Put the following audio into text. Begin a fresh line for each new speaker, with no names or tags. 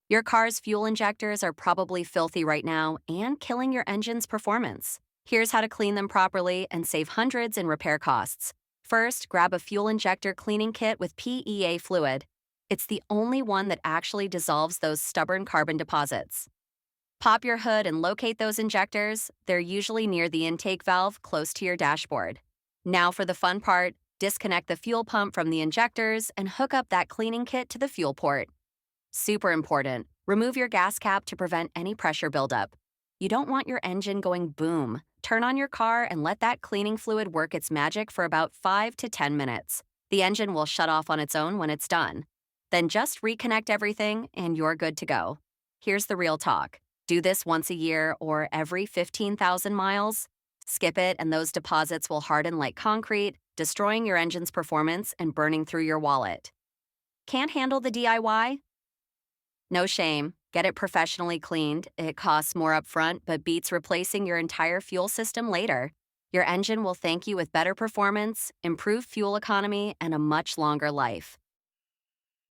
Your car's fuel injectors are probably filthy right now and killing your engine's performance. Here's how to clean them properly and save hundreds in repair costs. First, grab a fuel injector cleaning kit with PEA fluid. It's the only one that actually dissolves those stubborn carbon deposits. Pop your hood and locate those injectors. They're usually near the intake valve close to your dashboard. Now for the fun part, disconnect the fuel pump from the injectors and hook up that cleaning kit to the fuel port. Super important. Remove your gas cap to prevent any pressure buildup. You don't want your engine going boom. Turn on your car and let that cleaning fluid work its magic for about 5 to 10 minutes. The engine will shut off on its own when it's done. Then just reconnect everything and you're good to go. Here's the real talk. Do this once a year or every 15,000 miles. Skip it and those deposits will harden like concrete, destroying your engine's performance and burning through your wallet. Can't handle the DIY? No shame. Get it professionally cleaned. It costs more upfront, but beats replacing your entire fuel system later. Your engine will thank you with better performance, improved fuel economy, and a much longer life.